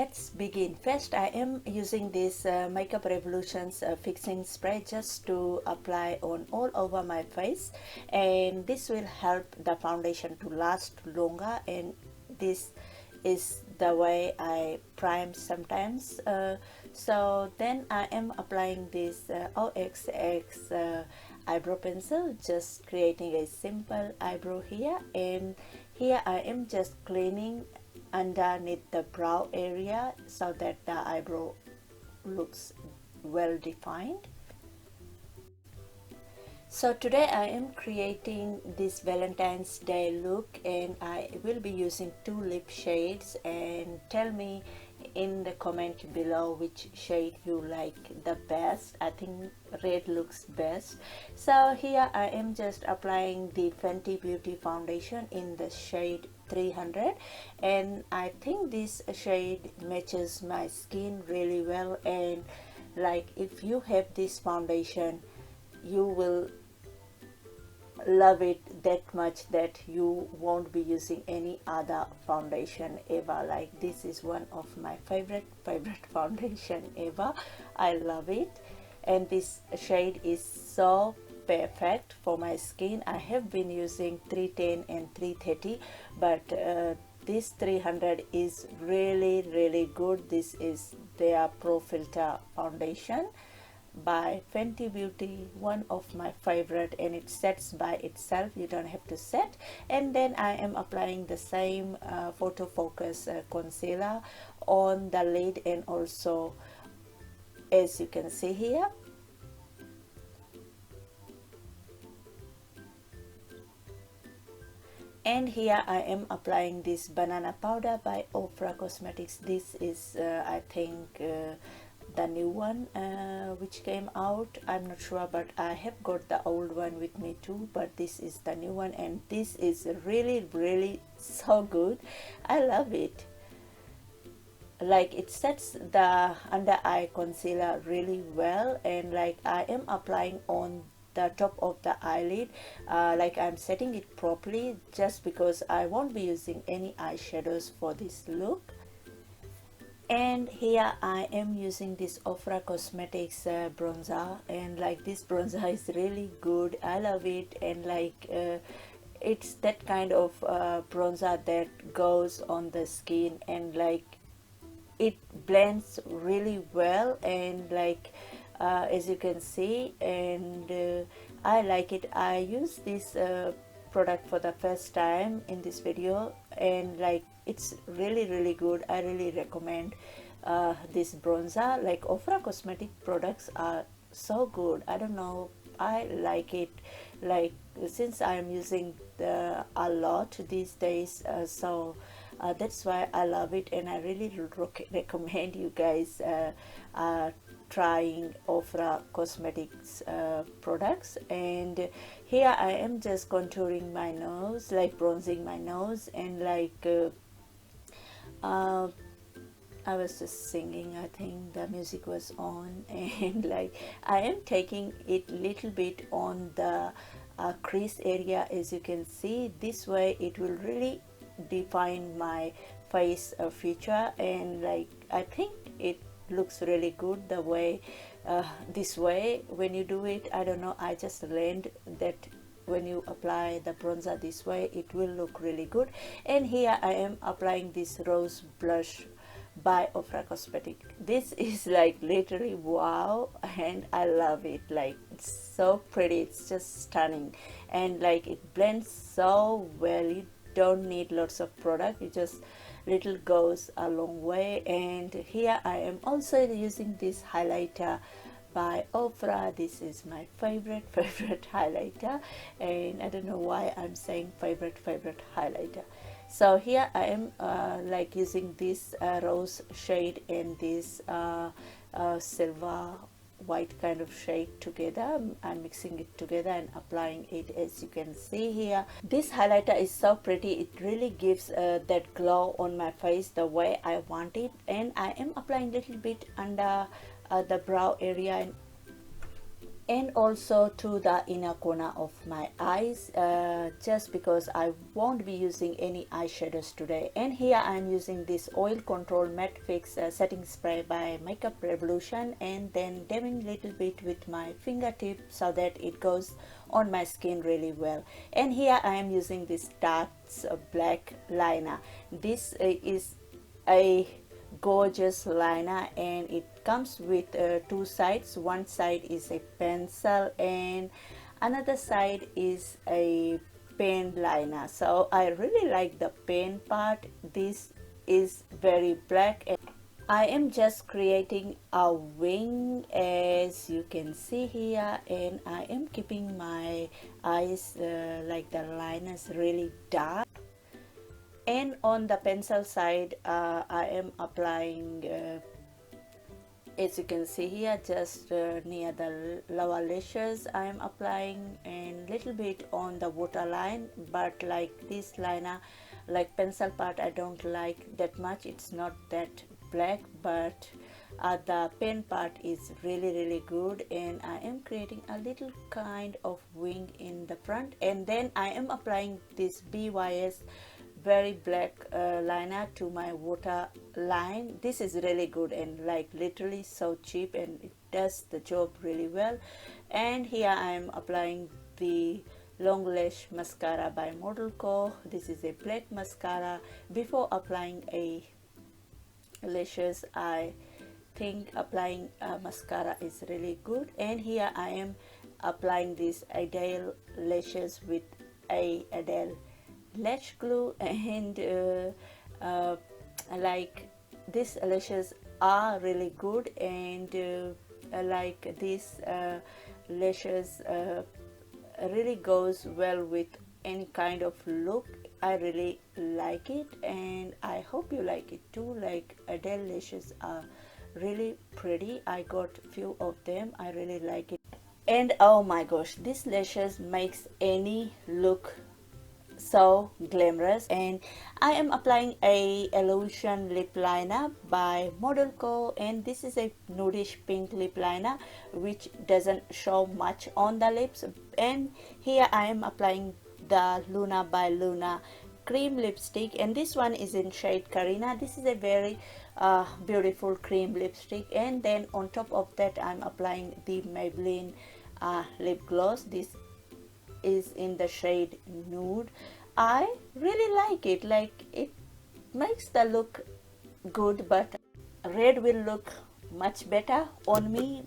let's begin. First, I am using this Makeup Revolution's fixing spray just to apply on all over my face, and this will help the foundation to last longer. And this is the way I prime sometimes. So then I am applying this OXX eyebrow pencil, just creating a simple eyebrow here, and here I am just cleaning underneath the brow area so that the eyebrow looks well defined. So today I am creating this Valentine's Day look, and I will be using two lip shades, and tell me in the comment below which shade you like the best. I think red looks best. So here I am just applying the Fenty Beauty foundation in the shade 300, and I think this shade matches my skin really well, and like if you have this foundation you will love it that much that you won't be using any other foundation ever. Like this is one of my favorite foundation ever. I love it, and this shade is so perfect for my skin. I have been using 310 and 330, but this 300 is really good. This is their Pro Filter foundation by Fenty Beauty, one of my favorite, and it sets by itself, you don't have to set. And then I am applying the same Photo Focus concealer on the lid, and also as you can see here. And here I am applying this banana powder by Ofra Cosmetics. This is I think the new one which came out. I'm not sure, but I have got the old one with me too, but this is the new one, and this is really so good. I love it. Like it sets the under eye concealer really well, and like I am applying on the top of the eyelid, like I'm setting it properly, just because I won't be using any eyeshadows for this look. And here I am using this Ofra Cosmetics bronzer, and like this bronzer is really good. I love it, and like it's that kind of bronzer that goes on the skin, and like it blends really well, and like as you can see, and I like it. I use this product for the first time in this video, and like it's really good. I really recommend this bronzer. Like Ofra Cosmetic products are so good. I don't know, I like it, like since I'm using a lot these days, so that's why I love it, and I really recommend you guys trying Ofra Cosmetics products. And here I am just contouring my nose, like bronzing my nose, and like I was just singing, I think the music was on, and like I am taking it little bit on the crease area, as you can see. This way it will really define my face feature, and like I think it looks really good the way this way when you do it. I don't know, I just learned that when you apply the bronzer this way it will look really good. And here I am applying this rose blush by Ofra Cosmetic. This is like literally wow, and I love it. Like it's so pretty, it's just stunning, and like it blends so well. You don't need lots of product, you just little goes a long way. And here I am also using this highlighter by Ofra. This is my favorite highlighter, and I don't know why I'm saying favorite highlighter. So here I am like using this rose shade and this silver white kind of shade together. I'm mixing it together and applying it, as you can see here. This highlighter is so pretty, it really gives that glow on my face the way I want it. And I am applying a little bit under the brow area, and also to the inner corner of my eyes, just because I won't be using any eyeshadows today. And here I'm using this oil control matte fix setting spray by Makeup Revolution, and then dabbing little bit with my fingertip so that it goes on my skin really well. And here I am using this Detox black liner. This is a gorgeous liner, and it comes with two sides. One side is a pencil and another side is a pen liner. So I really like the pen part. This is very black, and I am just creating a wing, as you can see here, and I am keeping my eyes like the liners really dark. And on the pencil side, I am applying, as you can see here, just near the lower lashes I am applying, and little bit on the waterline. But like this liner, like pencil part, I don't like that much. It's not that black, but the pen part is really good, and I am creating a little kind of wing in the front. And then I am applying this BYS very black liner to my waterline. This is really good and like literally so cheap, and it does the job really well. And here I am applying the long lash mascara by Model Co. This is a black mascara. Before applying a lashes, I think applying mascara is really good. And here I am applying this Adele lashes with a Adele lash glue, and like these lashes are really good, and like these lashes really goes well with any kind of look. I really like it, and I hope you like it too. Like Adele lashes are really pretty. I got few of them. I really like it, and oh my gosh, these lashes makes any look so glamorous. And I am applying a illusion lip liner by Model Co, and this is a nudish pink lip liner which doesn't show much on the lips. And here I am applying the Luna by Luna cream lipstick, and this one is in shade Karina. This is a very beautiful cream lipstick. And then on top of that, I'm applying the Maybelline lip gloss. This is in the shade nude. I really like it. Like it makes the look good, but red will look much better on me.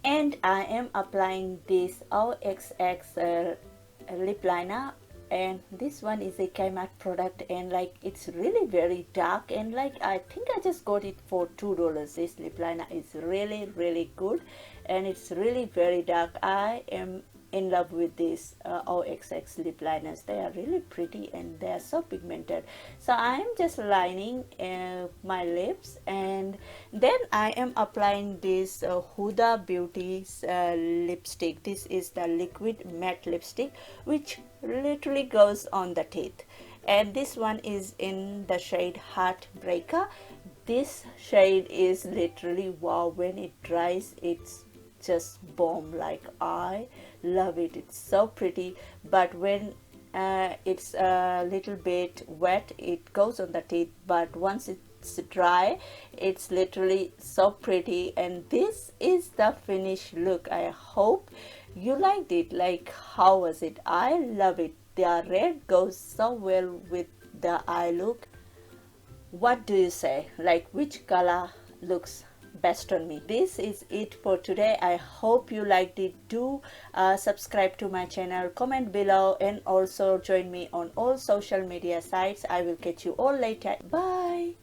And I am applying this OXX lip liner, and this one is a Kmart product, and like it's really very dark, and like I think I just got it for $2. This lip liner is really good, and it's really very dark. I am in love with these OXX lip liners. They are really pretty and they are so pigmented. So I am just lining my lips, and then I am applying this Huda Beauty's lipstick. This is the liquid matte lipstick which literally goes on the teeth, and this one is in the shade Heartbreaker. This shade is literally wow. When it dries, it's just bomb. Like I love it. It's so pretty, but when it's a little bit wet, it goes on the teeth, but once it's dry, it's literally so pretty. And this is the finished look. I hope you liked it. Like how was it? I love it. The red goes so well with the eye look. What do you say? Like which color looks best on me? This is it for today. I hope you liked it. Do subscribe to my channel, comment below, and also join me on all social media sites. I will catch you all later. Bye.